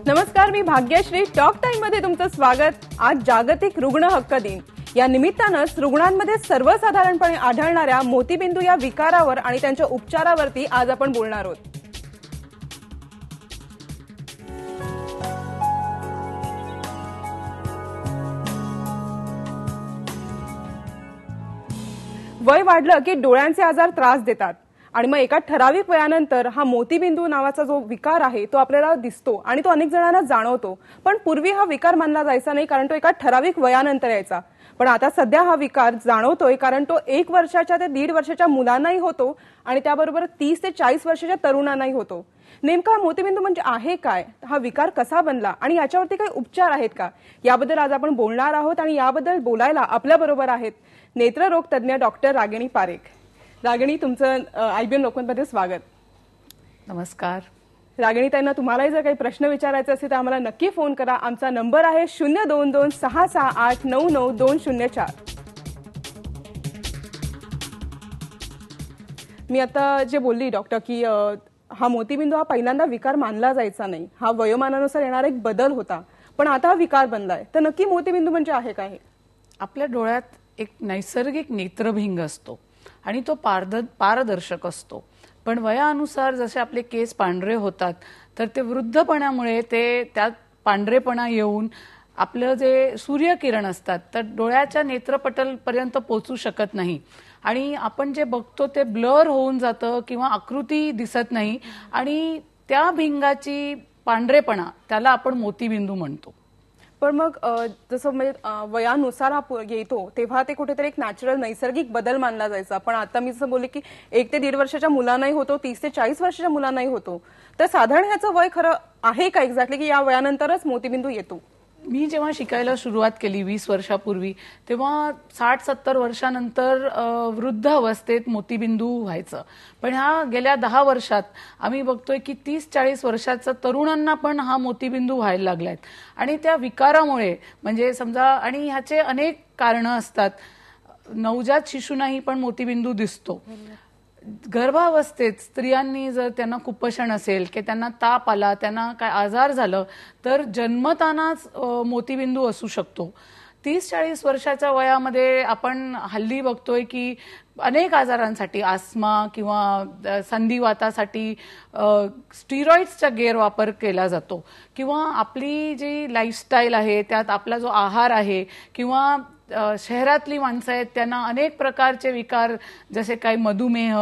नमस्कार, मी Bhagyashree. Talk time मध्ये तुमचं स्वागत. आज जागतिक रुग्ण हक्क दिन. या निमित्तानंच रुग्णांमध्ये सर्वसाधारणपणे आढळणाऱ्या मोतीबिंदू या विकारावर आणि त्यांच्या उपचारावरती आज आपण बोलणार आहोत. वय वाढलं की डोळ्यांचे आजार त्रास देतात आणि मग एका ठराविक वयानंतर हा मोतीबिंदू नावाचा जो विकार आहे तो आपल्याला दिसतो आणि तो अनेक जणांना जाणवतो. पण पूर्वी हा विकार मानला जायचा नाही, कारण तो एका ठराविक वयानंतर यायचा. पण आता सध्या हा विकार जाणवतोय, कारण तो 1 वर्षाच्या ते 1.5 वर्षाच्या मुलांनाही होतो आणि त्याबरोबर 30 ते 40 वर्षाच्या तरुणांनाही होतो. नेमका मोतीबिंदू म्हणजे आहे काय, हा विकार कसा बनला आणि याच्यावरती काही उपचार आहेत का, याबद्दल आज आपण बोलणार आहोत. आणि याबद्दल बोलायला आपल्या बरोबर आहेत नेत्ररोग तज्ज्ञ डॉक्टर रागिणी पारेख. रागिणी, तुमचं IBN लोकमतमध्ये स्वागत. नमस्कार. रागिणी ताईंना तुम्हालाही जर काही प्रश्न विचारायचे असेल तर आम्हाला नक्की फोन करा. आमचा नंबर आहे 02266899204. मी आता जे बोलली डॉक्टर की हा मोतीबिंदू हा पहिल्यांदा विकार मानला जायचा नाही, हा वयोमानानुसार येणारा एक बदल होता, पण आता हा विकार बनलाय. तर नक्की मोतीबिंदू म्हणजे आहे काय? आपल्या डोळ्यात एक नैसर्गिक नेत्रभिंग असतो आणि तो पारदर्शक असतो. पण वयानुसार जसे आपले केस पांढरे होतात तर ते वृद्धपणामुळे त्यात पांढरेपणा येऊन आपलं जे सूर्यकिरण असतात तर डोळ्याच्या नेत्रपटल पर्यंत पोहोचू शकत नाही आणि आपण जे बघतो ते ब्लर होऊन जातं किंवा आकृती दिसत नाही आणि त्या भिंगाची पांढरेपणा त्याला आपण मोतीबिंदू म्हणतो. पण मग जसं म्हणजे वयानुसार हा येतो तेव्हा ते कुठेतरी एक नॅचरल नैसर्गिक बदल मानला जायचा. पण आता मी जसं बोलले की 1 ते 1.5 वर्षाच्या मुलांनाही होतो, 30 ते 40 वर्षाच्या मुलांनाही होतो. तर साधारण ह्याचं वय खरं आहे का एक्झॅक्टली, की या वयानंतरच मोतीबिंदू येतो? मी जेव्हा शिकायला सुरुवात केली 20 वर्षापूर्वी तेव्हा 60-70 वर्षानंतर वृद्ध अवस्थेत मोतीबिंदू व्हायचं. पण ह्या गेल्या 10 वर्षात आम्ही बघतोय की 30-40 वर्षाच्या तरुणांना पण हा मोतीबिंदू व्हायला लागलाय आणि त्या विकारामुळे म्हणजे समजा, आणि ह्याचे अनेक कारणं असतात. नवजात शिशूंनाही पण मोतीबिंदू दिसतो. गर्भावस्थेत स्त्रियांनी जर त्यांना कुपोषण असेल की त्यांना ताप आला, त्यांना काय आजार झालं तर जन्मतानाच मोतीबिंदू असू शकतो. 30-40 वर्षाच्या वयामध्ये आपण हल्ली बघतोय की अनेक आजारांसाठी, आस्थमा किंवा संधिवातासाठी स्टिरॉइड्सचा गैरवापर केला जातो किंवा आपली जी लाईफस्टाईल आहे त्यात आपला जो आहार आहे किंवा शहरातली माणसं आहेत त्यांना अनेक प्रकारचे विकार जसे काही मधुमेह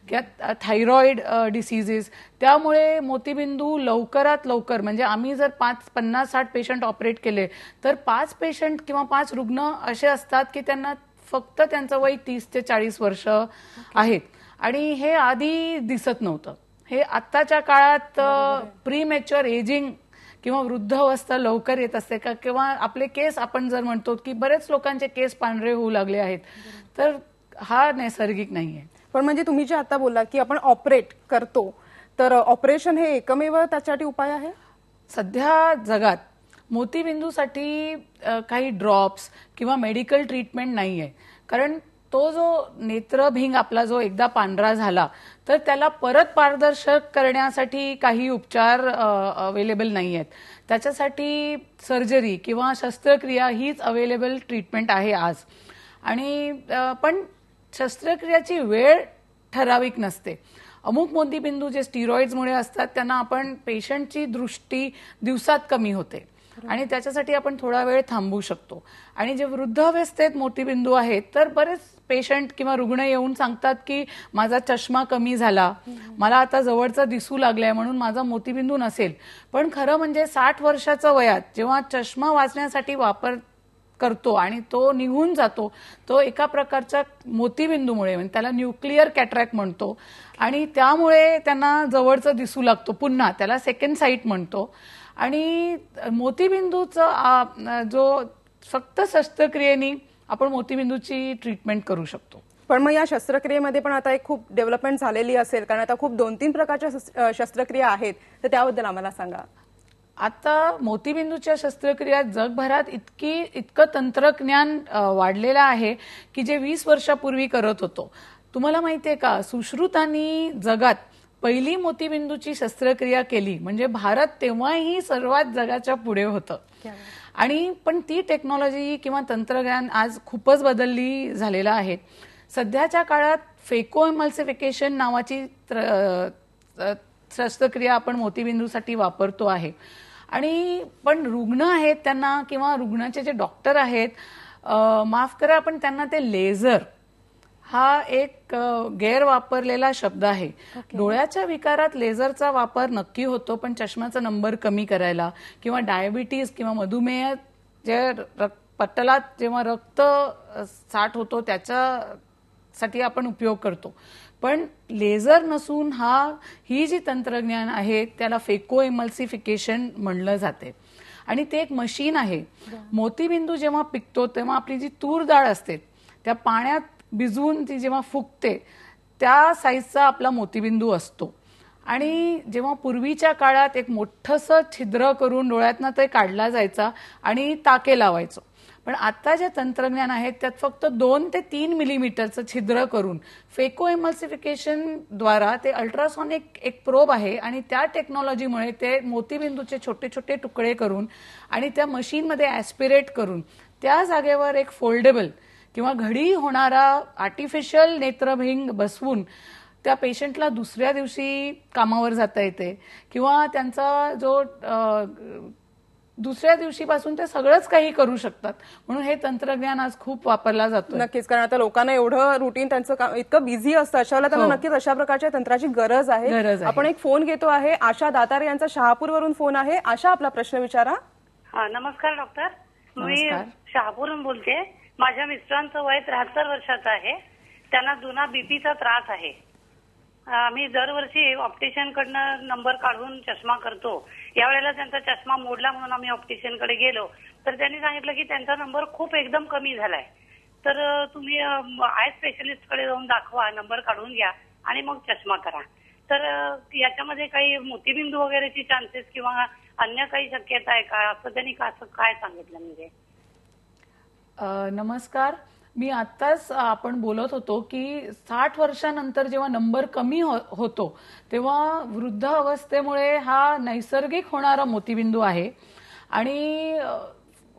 किंवा थायरॉइड डिसीजेस, त्यामुळे मोतीबिंदू लवकरात लवकर, म्हणजे आम्ही जर 50-60 पेशंट ऑपरेट केले तर 5 पेशंट किंवा 5 रुग्ण असे असतात की त्यांना फक्त त्यांचं वय 30 ते 40 वर्ष आहेत आणि हे आधी दिसत नव्हतं. हे आत्ताच्या काळात प्रीमॅच्युअर एजिंग किंवा वृद्ध अवस्था लवकर येत असते का, किंवा आपले केस, आपण जर म्हणतो की बरेच लोकांचे केस पांढरे होऊ लागले आहेत, तर हा नैसर्गिक नाहीये. पण म्हणजे तुम्ही जे आता बोलला की आपण ऑपरेट करतो, तर ऑपरेशन हे एकमेव त्यासाठी उपाय आहे? सध्या जगात मोतीबिंदूसाठी काही ड्रॉप्स किंवा मेडिकल ट्रीटमेंट नाहीये, कारण तो जो नेत्रभिंग आपला जो एकदा पांढरा झाला तर त्याला परत पारदर्शक करण्यासाठी काही उपचार अवेलेबल नाही आहेत. त्याच्यासाठी सर्जरी किंवा शस्त्रक्रिया हीच अवेलेबल ट्रीटमेंट आहे आज. आणि पण शस्त्रक्रियाची वेळ ठराविक नसते. अमुक मोतीबिंदू जे स्टिरॉइड्समुळे असतात त्यांना आपण पेशंटची दृष्टी दिवसात कमी होते आणि त्याच्यासाठी आपण थोडा वेळ थांबवू शकतो. आणि जे वृद्धावस्थेत मोतीबिंदू आहेत तर बरेच पेशंट किंवा रुग्ण येऊन सांगतात की माझा चष्मा कमी झाला, मला आता जवळचा दिसू लागलाय म्हणून माझा मोतीबिंदू नसेल. पण खरं म्हणजे 60 वर्षाच्या वयात जेव्हा चष्मा वाचण्यासाठी वापर करतो आणि तो निघून जातो, तो एका प्रकारच्या मोतीबिंदूमुळे, म्हणजे त्याला न्यूक्लिअर कॅटरॅक्ट म्हणतो, आणि त्यामुळे त्यांना जवळचं दिसू लागतो, पुन्हा त्याला सेकंड साईट म्हणतो. आणि मोतीबिंदूचा जो फक्त शस्त्रक्रियेने आपण मोतीबिंदूची ट्रीटमेंट करू शकतो. पण मग या शस्त्रक्रियेमध्ये पण आता एक खूप डेव्हलपमेंट झालेली असेल, कारण आता खूप 2-3 प्रकारच्या शस्त्रक्रिया आहेत, तर त्याबद्दल आम्हाला सांगा. आता मोतीबिंदूच्या शस्त्रक्रिया जगभरात इतकं तंत्रज्ञान वाढलेलं आहे की जे 20 वर्षापूर्वी करत होतो. तुम्हाला माहितीये का, सुश्रुतांनी जगात पहिली मोतीबिंदूची शस्त्रक्रिया केली म्हणजे भारत तेव्हाही सर्वात जगाच्या पुढे होतं. आणि पण ती टेक्नॉलॉजी किंवा तंत्रज्ञान आज खूपच बदलली झालेलं आहे. सध्याच्या काळात फेको एमल्सिफिकेशन नावाची शस्त्रक्रिया आपण मोतीबिंदूसाठी वापरतो आहे. आणि पण रुग्ण आहेत त्यांना किंवा रुग्णाचे जे डॉक्टर आहेत, माफ करा पण त्यांना ते लेझर हा एक गैर वापरलेला शब्द आहे. डोळ्याच्या विकारात लेझरचा वापर नक्की होतो, पण चष्म्याचा नंबर कमी करायला किंवा डायबिटीज किंवा मधुमेह जे पटलात जेव्हा रक्त साठ होतो त्याच्यासाठी आपण उपयोग करतो. पण लेझर नसून ही जी तंत्रज्ञान आहे त्याला फेको एमल्सिफिकेशन म्हणलं जाते. आणि ते एक मशीन आहे. मोतीबिंदू जेव्हा पिकतो तेव्हा आपली जी तूर डाळ असते त्या पाण्यात भिजवून ती जेव्हा फुगते त्या साईजचा आपला मोतीबिंदू असतो. आणि जेव्हा पूर्वीच्या काळात एक मोठंसं छिद्र करून डोळ्यातनं ते काढला जायचा आणि टाके लावायचो. पण आता जे तंत्रज्ञान आहे त्यात फक्त 2 ते 3 मिलीमीटरचं छिद्र करून फेको एमल्सिफिकेशन द्वारा ते अल्ट्रासॉनिक एक प्रोब आहे आणि त्या टेक्नॉलॉजीमुळे ते मोतीबिंदूचे छोटे छोटे तुकडे करून आणि त्या मशीनमध्ये ऍस्पिरेट करून त्या जागेवर एक फोल्डेबल किंवा घडी होणारा आर्टिफिशियल नेत्रभिंग बसवून त्या पेशंटला दुसऱ्या दिवशी कामावर जाता येते किंवा त्यांचा जो दुसऱ्या दिवशीपासून ते सगळंच काही करू शकतात. म्हणून हे तंत्रज्ञान आज खूप वापरला जातो. नक्कीच, कारण आता लोकांना एवढं रुटीन त्यांचं इतकं बिझी असतं, अशा वेळेला त्यांना नक्कीच अशा प्रकारच्या तंत्राची गरज आहे. आपण एक फोन घेतो आहे. आशा दातारे यांचा शहापूरवरून फोन आहे. आशा, आपला प्रश्न विचारा. नमस्कार डॉक्टर, मी शहापूरहून बोलते. माझ्या मिस्टरांचं वय 73 वर्षाचं आहे. त्यांना जुना बीपीचा त्रास आहे. मी दरवर्षी ऑप्टिशियन कडनं नंबर काढून चष्मा करतो. यावेळेला त्यांचा चष्मा मोडला म्हणून आम्ही ऑप्टिशियन कडे गेलो तर त्यांनी सांगितलं की त्यांचा नंबर खूप एकदम कमी झालाय, तर तुम्ही आय स्पेशलिस्ट कडे जाऊन दाखवा, नंबर काढून घ्या आणि मग चष्मा करा. तर याच्यामध्ये काही मोतीबिंदू वगैरेची चान्सेस किंवा अन्य काही शक्यता आहे का, असं त्यांनी काय सांगितलं? म्हणजे नमस्कार, मी आत्ताच आपण बोलत होतो की 60 वर्षानंतर जेव्हा नंबर कमी होतो तेव्हा वृद्ध अवस्थेमुळे हा नैसर्गिक होणारा मोतीबिंदू आहे. आणि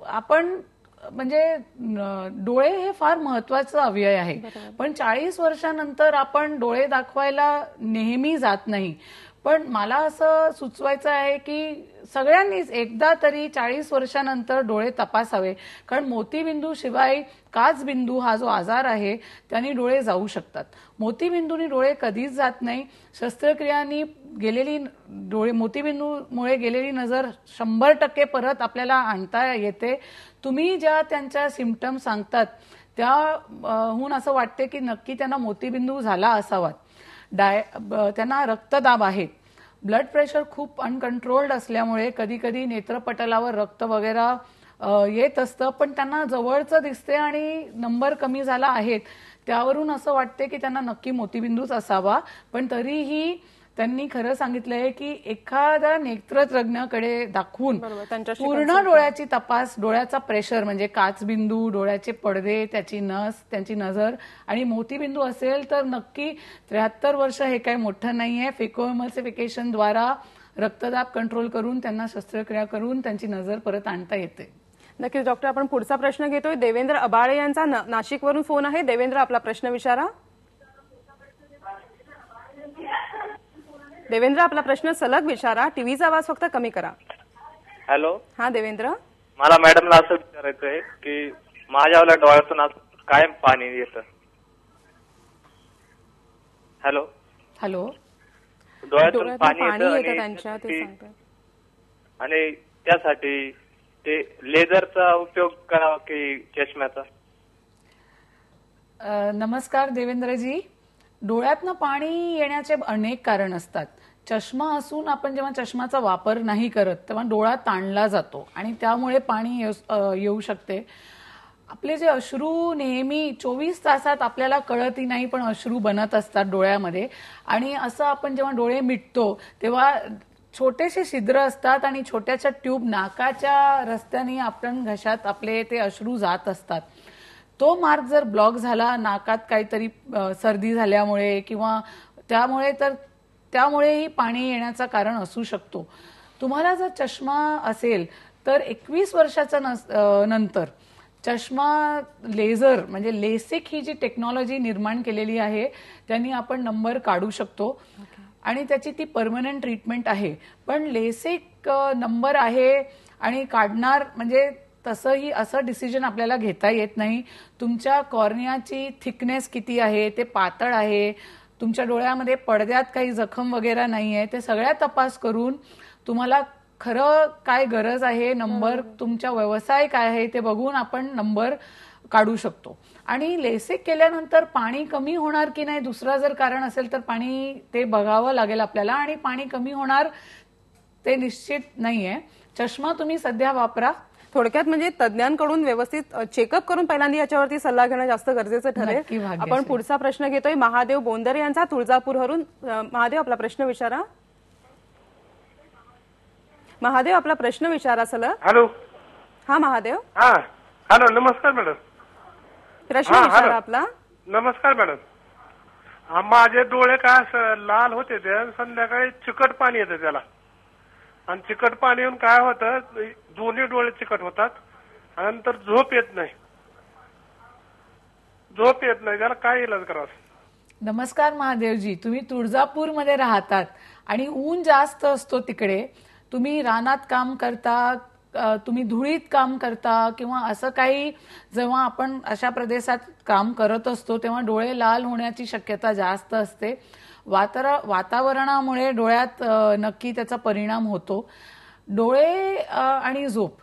आपण म्हणजे डोळे हे फार महत्वाचं अवयव आहे, पण 40 वर्षानंतर आपण डोळे दाखवायला नेहमी जात नाही. पण मला असं सुचवायचं आहे की सगळ्यांनीच एकदा तरी 40 वर्षानंतर डोळे तपासावे, कारण मोतीबिंदू शिवाय काचबिंदू हा जो आजार आहे त्यांनी डोळे जाऊ शकतात. मोतीबिंदूनी डोळे कधीच जात नाही. शस्त्रक्रियांनी गेलेली मोतीबिंदूमुळे गेलेली नजर 100% परत आपल्याला आणता येते. तुम्ही ज्या त्यांच्या सिम्पटम सांगतात त्याहून असं वाटते की नक्की त्यांना मोतीबिंदू झाला असावा. त्यांना रक्तदाब आहे, ब्लड प्रेशर खूप अनकंट्रोल्ड असल्यामुळे कधी कधी नेत्रपटलावर रक्त वगैरे येत असतं, पण त्यांना जवळचं दिसते आणि नंबर कमी झाला आहे. त्यावरून असं वाटते की त्यांना नक्की मोतीबिंदूच असावा. पण तरीही त्यांनी खरं सांगितलंय की एखाद्या नेत्रतज्ञाकडे दाखवून पूर्ण डोळ्याची तपास, डोळ्याचा प्रेशर म्हणजे काचबिंदू, डोळ्याचे पडदे, त्यांची नजर आणि मोतीबिंदू असेल तर नक्की 73 वर्ष हे काही मोठं नाहीये. फेको एमल्सिफिकेशन द्वारा रक्तदाब कंट्रोल करून त्यांना शस्त्रक्रिया करून त्यांची नजर परत आणता येते. नक्कीच डॉक्टर, आपण पुढचा प्रश्न घेतोय. देवेंद्र अबाळे यांचा नाशिकवरून फोन आहे. देवेंद्र, आपला प्रश्न विचारा. देवेंद्र, आपला प्रश्न सलग विचारा, टीव्हीचा आवाज फक्त कमी करा. हॅलो. हा देवेंद्र, मला मॅडमला असं विचारायचं आहे की माझ्यावाल्या डोळ्यातून कायम पाणी येतं. हॅलो. हॅलो. डोळ्यातून पाणी येतं त्यांच्या, ते सांगतात आणि त्यासाठी ते लेझरचा उपयोग करावा की चष्म्याचा? नमस्कार देवेंद्रजी, डोळ्यातनं पाणी येण्याचे अनेक कारण असतात. चष्मा असून आपण जेव्हा चष्म्याचा वापर नाही करत तेव्हा डोळा ताणला जातो आणि त्यामुळे पाणी येऊ शकते. आपले जे अश्रू नेहमी 24 तासात आपल्याला कळतही नाही पण अश्रू बनत असतात डोळ्यामध्ये. आणि असं आपण जेव्हा डोळे मिटतो तेव्हा छोटेसे छिद्र असतात आणि छोट्याशा ट्यूब नाकाच्या रस्त्याने आपण घशात आपले ते अश्रू जात असतात. तो मार्ग जर ब्लॉक झाला नाकात काहीतरी सर्दी झाल्यामुळे किंवा त्यामुळे तर त्यामुळेही पाणी येण्याचं कारण असू शकतो. तुम्हाला जर चष्मा असेल तर 21 वर्षाच्या नंतर चष्मा लेझर म्हणजे लेसिक ही जी टेक्नॉलॉजी निर्माण केलेली आहे त्यांनी आपण नंबर काढू शकतो आणि त्याची ती परमनंट ट्रीटमेंट आहे. पण लेसिक नंबर आहे आणि काढणार म्हणजे तसंही असं डिसिजन आपल्याला घेता येत नाही. तुमच्या कॉर्नियाची थिकनेस किती आहे, ते पातळ आहे, तुमच्या डोळ्यामध्ये पडद्यात काही जखम वगैरे नाही आहे, ते सगळ्या तपास करून तुम्हाला खरं काय गरज आहे नंबर, तुमचा व्यवसाय काय आहे ते बघून आपण नंबर काढू शकतो. आणि लेसिक केल्यानंतर पाणी कमी होणार की नाही दुसरं जर कारण असेल तर पाणी ते बघावं लागेल आपल्याला आणि पाणी कमी होणार ते निश्चित नाहीये. चष्मा तुम्ही सध्या वापरा. थोडक्यात म्हणजे तज्ञांकडून व्यवस्थित चेकअप करून पहिल्यांदा याच्यावरती सल्ला घेणं जास्त गरजेचं ठरेल. आपण पुढचा प्रश्न घेतोय महादेव बोंदर यांचा तुळजापूरवरून. महादेव आपला प्रश्न विचारा. महादेव आपला प्रश्न विचारा सर. हॅलो. हा महादेव. हा हॅलो. नमस्कार मॅडम. प्रश्न विचारा आपला. नमस्कार मॅडम. माझे डोळे काय असं लाल होते ते संध्याकाळी चिकट पाणी येतं त्याला आणि चिकट पाणी येऊन काय होतं दोन्ही डोळे चिकट होतात आणि नंतर झोप येत नाही. त्याला काय इलाज करावा? नमस्कार महादेवजी. तुम्ही तुळजापूरमध्ये राहतात आणि ऊन जास्त असतो तिकडे. तुम्ही रानात काम करता, तुम्ही धुळीत काम करता किंवा असं काही जेव्हा आपण अशा प्रदेशात काम करत असतो तेव्हा डोळे लाल होण्याची शक्यता जास्त असते. वातावरणामुळे डोळ्यात नक्की त्याचा परिणाम होतो. डोळे आणि झोप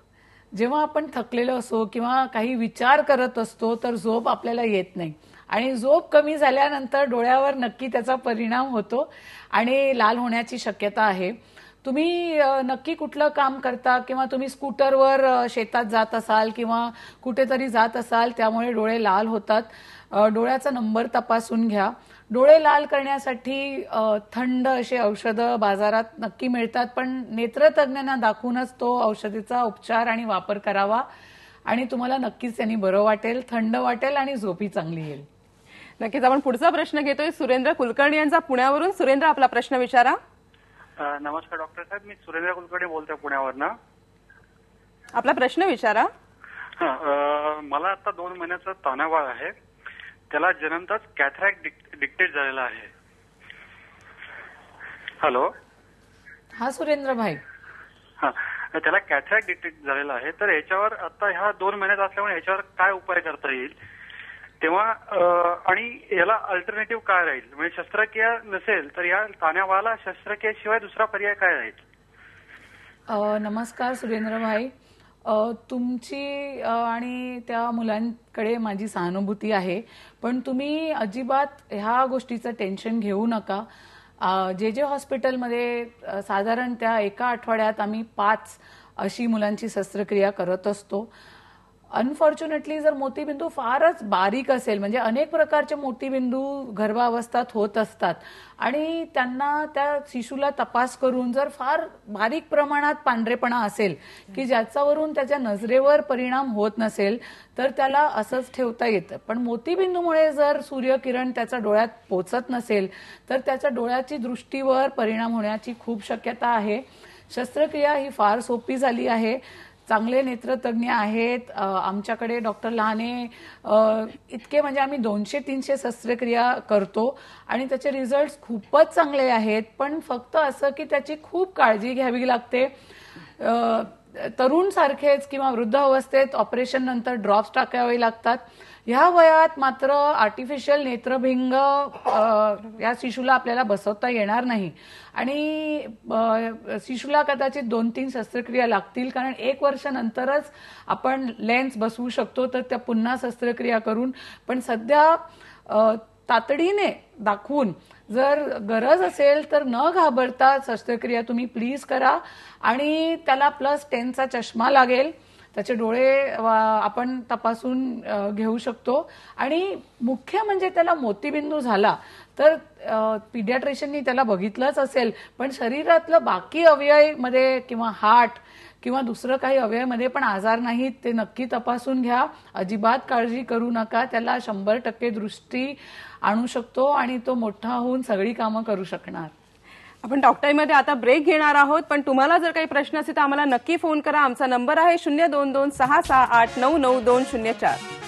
जेव्हा आपण थकलेलो असो किंवा काही विचार करत असतो तर झोप आपल्याला येत नाही आणि झोप कमी झाल्यानंतर डोळ्यावर नक्की त्याचा परिणाम होतो आणि लाल होण्याची शक्यता आहे. तुम्ही नक्की कुठलं काम करता किंवा तुम्ही स्कूटरवर शेतात जात असाल किंवा कुठेतरी जात असाल त्यामुळे डोळे लाल होतात. डोळ्याचा नंबर तपासून घ्या. डोळे लाल करण्यासाठी थंड असे औषधं बाजारात नक्की मिळतात पण नेत्रतज्ञांना दाखवूनच तो औषधीचा उपचार आणि वापर करावा आणि तुम्हाला नक्कीच त्यांनी बरं वाटेल, थंड वाटेल आणि झोपी चांगली येईल. नक्कीच. आपण पुढचा प्रश्न घेतोय सुरेंद्र कुलकर्णी यांचा पुण्यावरून. सुरेंद्र आपला प्रश्न विचारा. नमस्कार डॉक्टर साहेब. मी सुरेंद्र कुलकर्णी बोलतोय पुण्यावरनं. आपला प्रश्न विचारा. मला आता 2 महिन्याचा ताणाबाळ आहे. त्याला जन्मताच कॅथरॅक्ट डिक्टेट झालेला आहे. हॅलो. हा सुरेंद्र भाई. त्याला कॅथरॅक्ट डिक्टेट झालेला आहे तर याच्यावर आता ह्या 2 महिन्यात असल्यामुळे याच्यावर काय उपाय करता येईल तेव्हा आणि याला अल्टरनेटिव्ह काय राहील म्हणजे शस्त्रक्रिया नसेल तर या ताण्यावाला शस्त्रक्रियेशिवाय दुसरा पर्याय काय राहील? नमस्कार सुरेंद्र भाई. तुमची आणि त्या मुलांकडे माझी सहानुभूती आहे पण तुम्ही अजिबात ह्या गोष्टीचं टेन्शन घेऊ नका. जे हॉस्पिटलमध्ये साधारण त्या एका आठवड्यात आम्ही 5 अशी मुलांची शस्त्रक्रिया करत असतो. अनफॉर्च्युनेटली जर मोतीबिंदू फारच बारीक असेल म्हणजे अनेक प्रकारचे मोतीबिंदू गर्भावस्थेत होत असतात आणि त्यांना त्या शिशूला तपास करून जर फार बारीक प्रमाणात पांढरेपणा असेल की ज्याच्यावरून त्याच्या नजरेवर परिणाम होत नसेल तर त्याला असंच ठेवता येतं. पण मोतीबिंदूमुळे जर सूर्यकिरण त्याच्या डोळ्यात पोचत नसेल तर त्याच्या डोळ्याची दृष्टीवर परिणाम होण्याची खूप शक्यता आहे. शस्त्रक्रिया ही फार सोपी झाली आहे. चांगले नेत्रतज्ञ आहेत आमच्याकडे. डॉक्टर लहाने इतके म्हणजे आम्ही 200-300 शस्त्रक्रिया करतो आणि त्याचे रिझल्ट खूपच चांगले आहेत. पण फक्त असं की त्याची खूप काळजी घ्यावी लागते. तरुण सारखेच किंवा वृद्ध अवस्थेत ऑपरेशन नंतर ड्रॉप्स टाकावे लागतात. ह्या वयात मात्र आर्टिफिशियल नेत्रभिंग या शिशूला आपल्याला बसवता येणार नाही आणि शिशूला कदाचित 2-3 शस्त्रक्रिया लागतील कारण 1 वर्षानंतरच आपण लेन्स बसवू शकतो तर त्या पुन्हा शस्त्रक्रिया करून. पण सध्या तातडीने दाखवून जर गरज असेल तर न घाबरता शस्त्रक्रिया तुम्ही प्लीज करा आणि त्याला +10चा चष्मा लागेल. त्याचे डोळे आपण तपासून घेऊ शकतो आणि मुख्य म्हणजे त्याला मोतीबिंदू झाला तर पिडियाट्रिशियननी त्याला बघितलंच असेल पण शरीरातलं बाकी अवयवमध्ये किंवा हार्ट किंवा दुसरं काही अवयवमध्ये पण आजार नाहीत ते नक्की तपासून घ्या. अजिबात काळजी करू नका. त्याला 100% दृष्टी आणू शकतो आणि तो मोठा होऊन सगळी कामं करू शकणार. आपण डॉक्टरमध्ये आता ब्रेक घेणार आहोत, पण तुम्हाला जर काही प्रश्न असेल तर आम्हाला नक्की फोन करा. आमचा नंबर आहे 02266899204.